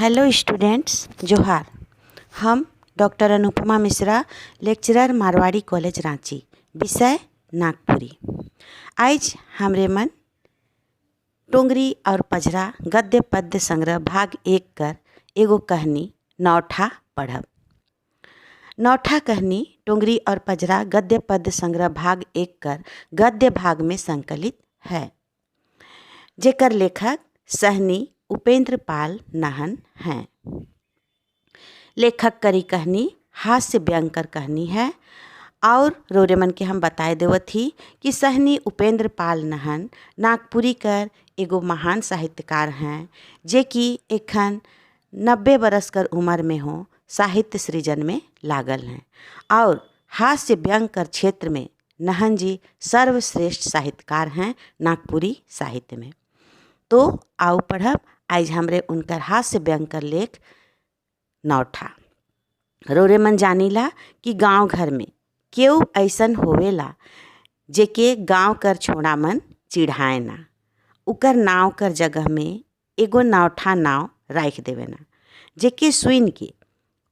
Hello students, जोहार। हम doctor Anupama Mishra, lecturer Marwari college Ranchi, विषय नागपुरी। आज हमरे मन टोंगरी और पझरा गद्य पद्य संग्रह भाग 1 कर एगो कहानी नौठा पढ़ब। नौठा कहनी टोंगरी और पझरा गद्य पद्य संग्रह भाग 1 कर गद्य भाग में संकलित है, जेकर लेखक सहनी उपेंद्र पाल नाहन हैं। लेखक करी कहनी हास्य व्यंकर कहनी है। और रोरेमन के हम बताए देवत थी कि सहनी उपेंद्र पाल नाहन नागपुरी कर एगो महान साहित्यकार हैं, जे कि एखन 90 बरस कर उम्र में हो साहित्य सृजन में लागल हैं और हास्य व्यंकर क्षेत्र में नाहन जी सर्वश्रेष्ठ साहित्यकार हैं नागपुरी साहित्य में। तो आओ पढ़ब आज हमरे उनकर हास्य व्यंकर लेख नौठा। रोरेमन जानीला कि गांव घर में केहू ऐसन होवेला जेके गांव कर छोड़ा मन चिढ़ाए ना, उकर नाव कर जगह में एगो नौठा नाव राख देवेना, जेके सुन के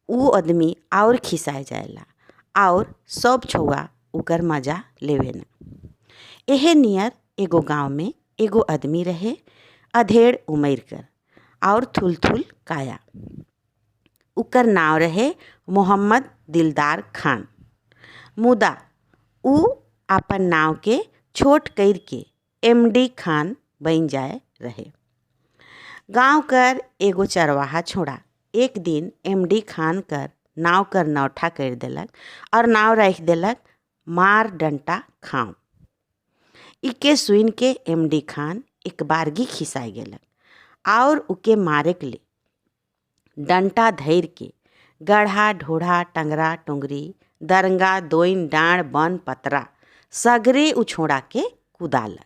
ऊ आदमी और खिसाए जाएला और सब छुआ उकर मजा लेवेना। एहे नियर एगो गांव में एगो आदमी रहे, अधेड़ उमर कर और थुल काया। उकर नाव रहे मोहम्मद दिलदार खान। मुदा ऊ अपन नाव के छोट कर के एमडी खान बन जाए रहे। गांव कर एगो चरवाहा छोड़ा एक दिन एमडी खान कर नाव कर नौठा कर देलक और नाव रख देलक मार डंटा खाओ। इके सुन के एमडी खान एक बारगी खिसाई गेलक और उके मारे के लिए डंटा धैर के गढ़ा ढोढ़ा टंगरा टोंगरी दरंगा दोइन डाँड़ बन पतरा सगरे उछोड़ा के कुदालक।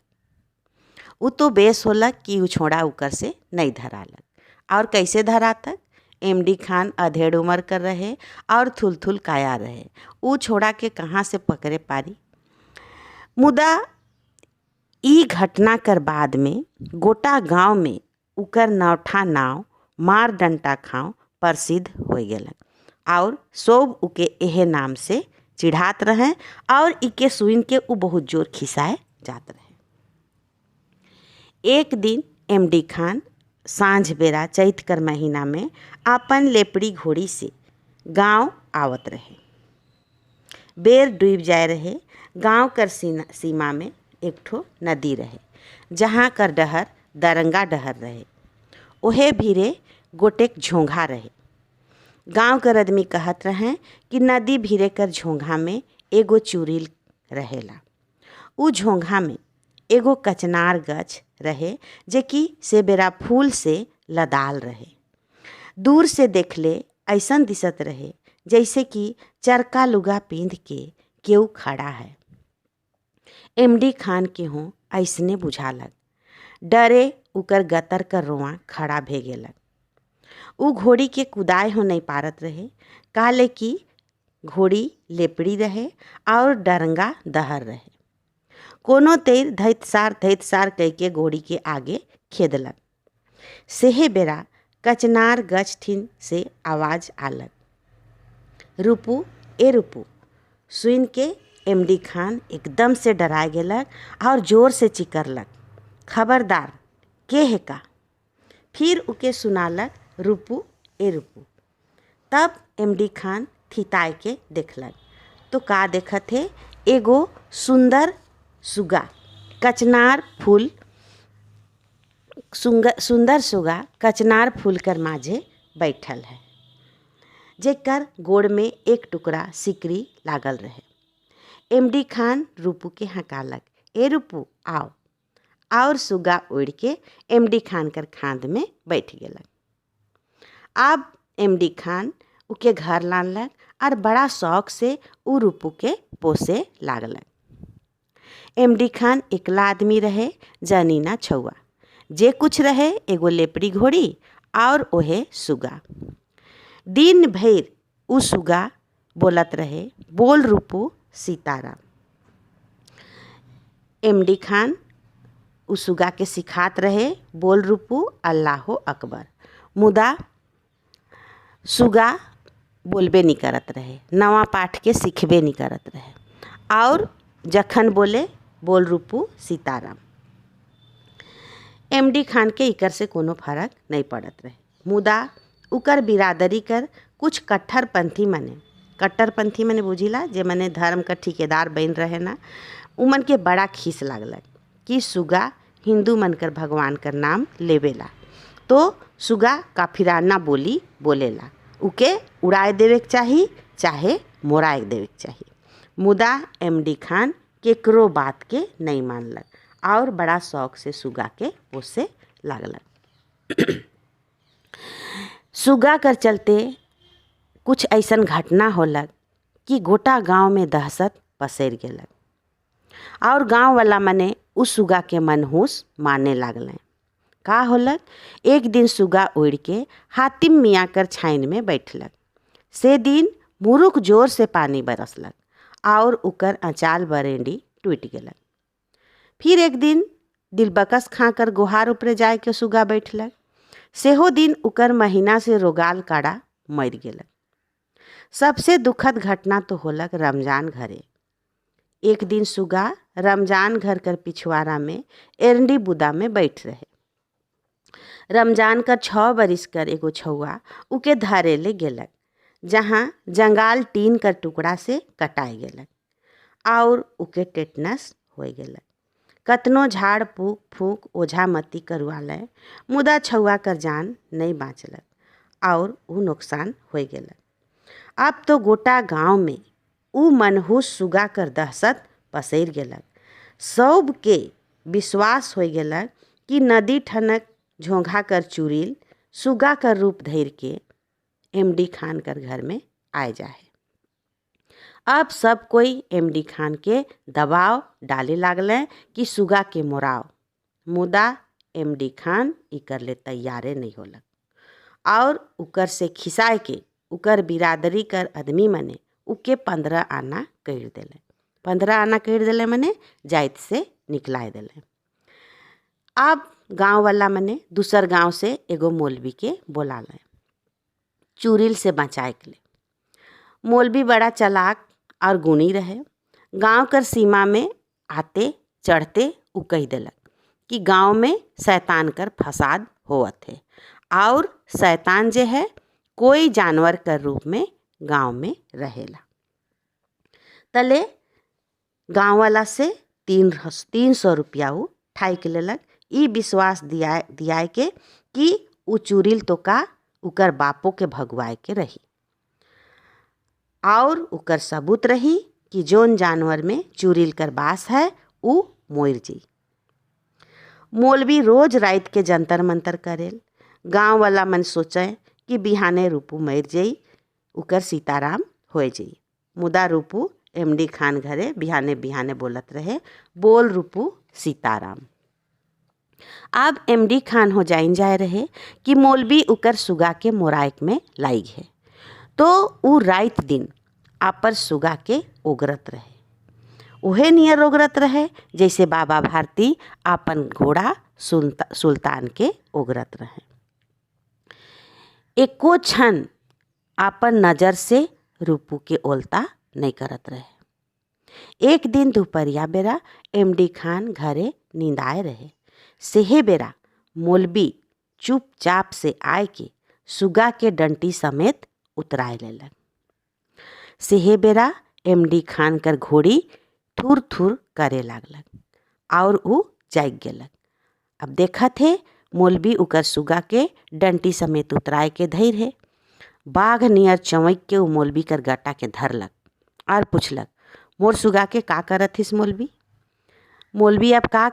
उ तो बेस होलक कि उछोड़ा उकर से नहीं धरालक। और कैसे धरातक? एमडी खान अधेड़ उमर कर रहे और थुल काया रहे, उ छोड़ा के कहाँ से पकड़े पारी। मुदा ई घटना कर बाद में गोटा गांव में उकर नौठा नाव मार डंटा खाओ प्रसिद्ध हो गेलक और सब उके एहे नाम से चिढ़ात रहे और इके सुन के उ बहुत जोर खिसाए जात रहे। एक दिन एमडी खान सांझ बेरा चैत कर महीना में अपन लेपड़ी घोड़ी से गांव आवत रहे। बेर डूब जाए रहे। गांव कर सीमा में एक ठो नदी रहे, जहाँ कर डहर दरंगा डहर रहे। ओहे भीरे गोटेक झोंघा रहे। गांव कर आदमी कहत रहे कि नदी भीरे कर झोंघा में एगो चुड़ैल रहेला। उ झोंघा में एगो कचनार गछ रहे, जे कि से बेरा फूल से लदाल रहे। दूर से देखले ऐसन दिसत रहे जैसे कि चरका लुगा पींध के केहू खड़ा है। एमडी खान के हों ऐसने बुझालक। डरे उकर गतर कर रोआ खड़ा भे गेलक। उ घोड़ी के कुदाए हो नहीं पारत रहे, काले कि घोड़ी लेपड़ी रहे और डरंगा दहर रहे। कोनो तेर धैत सार कह के घोड़ी के आगे खेदलक। सेहे बेरा कचनार गछ ठिन से आवाज आलक, रूपू ए रूपू। सुन के एमडी खान एकदम से डरा गेलक और जोर से चिकरलक, खबरदार, के है का। फिर उके सुनालक, रूपू ए रूपू। तब एमडी खान थिताए के देखलक तो का देखत है, एगो सुंदर सुगा कचनार फूल सुंदर सुगा कचनार फूल कर माझे बैठल है, जेकर गोड़ में एक टुकड़ा सिकरी लागल रहे। एमडी खान रूपू के हकालक, ए रूपू आओ। और सुगा उड़ के एमडी खान कर खांद में बैठ गेलक। अब एमडी खान उके घर लानलक और बड़ा शौक से उ रूपू के पोसे लागलक। एमडी खान एकला आदमी रहे, जनीना छुआ। जे कुछ रहे एगो लेपड़ी घोड़ी और ओहे सुगा। दिन भर उ सुगा बोलत रहे, बोल रूपू सीताराम। एमडी खान उ सुगा के सिखात रहे, बोल रूपू अल्लाहो अकबर। मुदा सुगा बोलबे नहीं करत रहे, नवा पाठ के सीखबे नहीं करत रहे, और जखन बोले बोल रूपू सीताराम। एमडी खान के इकर से कोनो फर्क नहीं पड़त रहे। मुदा उकर बिरादरी कर कुछ कट्टरपंथी मने बुझिला जे मने धर्म का ठेकेदार बन रहे ना, उमन के बड़ा खीस लागलक कि सुगा हिंदू मनकर भगवान कर नाम लेवेला तो सुगा काफिराना बोली बोलेला, उके उड़ाए देवे के चाही चाहे मोराए देवे के चाही। मुदा एमडी खान केकरो बात के नहीं मानलक और बड़ा शौक से सुगा के पोसे लागलक। सुगा कर चलते कुछ ऐसन घटना होलक कि गोटा गांव में दहशत पसर गेलक और गांव वाला मने उस सुगा के मनहूस मारने लागलें। का होलक, एक दिन सुगा उड़ के हातिम मियाँ कर छाइन में बैठलक। से दिन मुरुक जोर से पानी बरसलक और उकर अचाल बरेंडी टूट गेलक। फिर एक दिन दिलबकस खा कर गुहार ऊपरे जाए के सुगा बैठलक। सेहो दिन उकर महीना से रोगाल काड़ा मर गेलक। सबसे दुखद घटना तो होलक रमजान घरे। एक दिन सुगा रमजान घर कर पिछवाड़ा में एरंडी बुदा में बैठ रहे। रमजान कर 6 बरिस कर एगो छौआ उके धरे ले गेलक, जहाँ जंगाल टीन कर टुकड़ा से कटाए गेलक और उके टेटनस हो गेलक। कतनो झाड़ फूक ओझा मती करवाले, मुदा छौआ कर जान नहीं बाँचलक और ऊ नुकसान हो गेलक। अब तो गोटा गांव में ऊ मनहूस सुगा कर दहशत पसर गेलक। सब के विश्वास हो गेलक कि नदी ठनक झोंघा कर चुड़ील सुगा कर रूप धर के एमडी खान कर घर में आए जाए। अब सब कोई एमडी खान के दबाव डाले लागले कि सुगा के मोराव, मुदा एमडी खान इकर ले तैयारे नहीं होलक और उकर से खिसाए के उकर बिरादरी कर आदमी मने उके 15 आना कह दिले। 15 आना कह दिले मने जाइत से निकलाए दिले। अब गांव वाला मने दूसर गांव से एगो मौलवी के बोला ले चुड़ील से बचाए के लिए। मौलवी बड़ा चालाक और गुणी रहे। गांव कर सीमा में आते चढ़ते उ कह दिलक कि गांव में शैतान कर फसाद होवत है और शैतान जे है कोई जानवर कर रूप में गांव में रहेला। तले गांव वाला से 300 रुपया उ ठाई के लेलक, ई विश्वास दियाए के कि उ चुड़ील तो का उकर बापो के भगवाए के रही और उकर सबूत रही कि जोन जानवर में चुड़ील कर बास है उ मोर जी। मौलवी रोज रात के जंतर मंतर करेल। गांव वाला मन सोचे कि बिहाने रूपू मर जाई, उकर सीताराम हो जाई। मुदा रूपू एमडी खान घरे बिहाने बिहाने बोलत रहे बोल रूपू सीताराम। अब एमडी खान हो जाए रहे कि मौलवी उकर सुगा के मोराइक में लाई है तो उ रात दिन आपर सुगा के ओगरत रहे। उहे नियर ओगरत रहे जैसे बाबा भारती आपन घोड़ा सुल्तान के ओगरत रहे। एको क्षण आपन नज़र से रूपू के ओलता नहीं करत रहे। एक दिन दोपहरिया बेरा एमडी खान घरे नींदाए रहे। सेहे बेरा मौलवी चुपचाप से आए के सुगा के डंटी समेत उतराए लेलक। सेहे बेरा एमडी खान कर घोड़ी थुर थुर करे लागलक और उ जाग गेलक। अब देखत है मौलवी उकर सुगा के डंटी समेत उतराए के धैर है। बाघ नियर चौंक के उ मौलवी कर गटा के धरलक और पूछलक, मोर सुगा के का करत हिस मौलवी? मौलवी अब का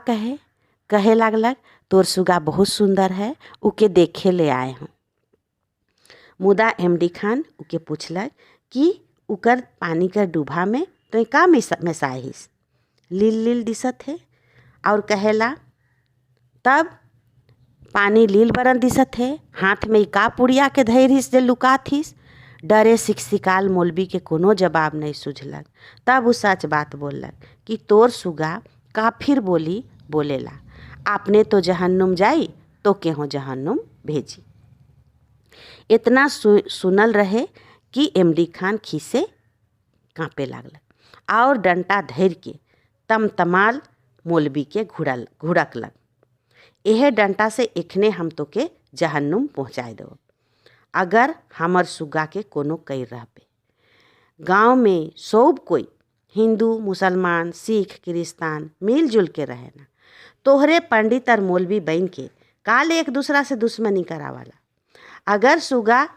कहे लागलक, तोर सुगा बहुत सुंदर है, उके देखे ले आए हूँ। मुदा एमडी खान उके पूछलक कि उकर पानी कर डूबा में तो का मिसाए हिस? लील लील दिसत है। और कहेला तब पानी लील बरन दिसत है, हाथ में का पुड़िया के धैर हिस जे लुकात हिस? डरे सिकसिकाल मौलवी के कोनो जवाब नहीं सुझलक। तब वो सच बात बोललक कि तोर सुगा काफिर बोली बोलेला, आपने तो जहन्नुम जाई तो केहो जहन्नुम भेजी। इतना सुनल रहे कि इमली खान खीसे काँपे लागल और डंटा धैर के तमतमाल मौलवी के घुड़कलक। यह डंटा से एखने हम तो के जहन्नुम पहुँचाए दो अगर हमर सुगा के कोनो कई रहबे। गांव में सब कोई हिंदू मुसलमान सिख क्रिस्तान मिलजुल के रहे ना। तोहरे पंडित और मौलवी बन के काल एक दूसरा से दुश्मनी करावाला। अगर सुगा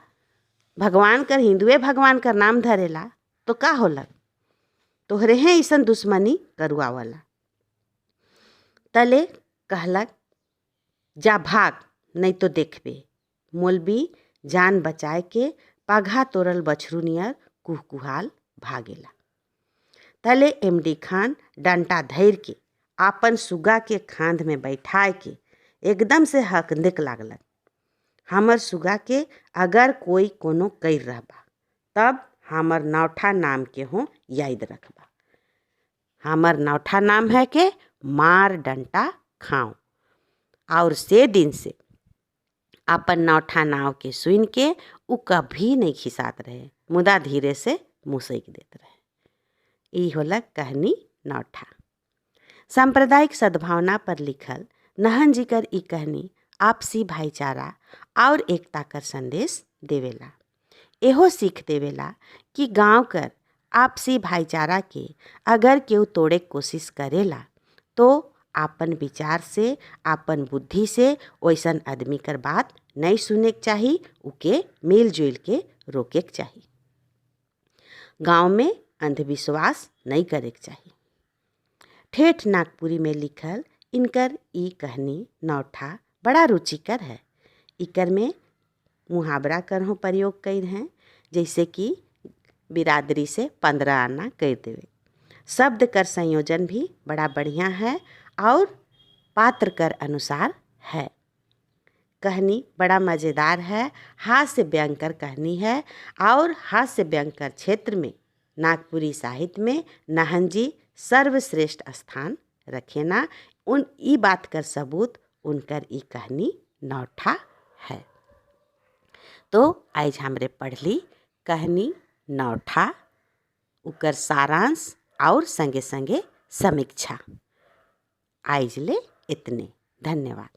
भगवान कर हिंदुए भगवान कर नाम धरेला तो का होला, तोहरे हैं ऐसन दुश्मनी करुआवाला। तले कहलक जा भाग नहीं तो देखबे। मौलवी जान बचाए के पघा तोड़ल बछरू नियर कुहकुहाल भागेला। तले इमली खान डंटा धैर के आपन सुगा के खांध में बैठाए के एकदम से हकंदेक लागलक। हमर सुगा के अगर कोई कोनो कई रहबा तब हमर नौठा नाम के हो याद रखबा। हमर नौठा नाम है के मार डंटा खाओ। और से दिन से अपन नौठा नाव के सुन के उ कभी नहीं खिसात रहे, मुदा धीरे से मुसैक देत रहे। ई होला कहानी नौठा। सांप्रदायिक सद्भावना पर लिखल नहन जी कर ई कहानी आपसी भाईचारा और एकता कर संदेश देवेला। एहो सीख देवेला कि गांव कर आपसी भाईचारा के अगर केहू तोड़े कोशिश करेला तो आपन विचार से आपन बुद्धि से वैसन आदमी कर बात नहीं सुने के चाही, उके मिलजुल के रोके के चाही। गांव में अंधविश्वास नहीं करे के चाही। ठेठ नागपुरी में लिखल इनकर ई कहानी नौठा बड़ा रुचिकर है। इकर में मुहावरा कर हो प्रयोग कर हैं, जैसे कि बिरादरी से 15 आना कर देवे। शब्द कर संयोजन भी बड़ा बढ़िया है और पात्र कर अनुसार है। कहानी बड़ा मज़ेदार है, हास्य व्यंग्य कहानी है और हास्य व्यंग्य क्षेत्र में नागपुरी साहित्य में नहन जी सर्वश्रेष्ठ स्थान रखे ना। उन ई बात कर सबूत उनकर ई कहानी नौठा है। तो आज हमरे पढ़ली कहानी नौठा, उकर सारांश और संगे संगे समीक्षा। आज ले इतने, धन्यवाद।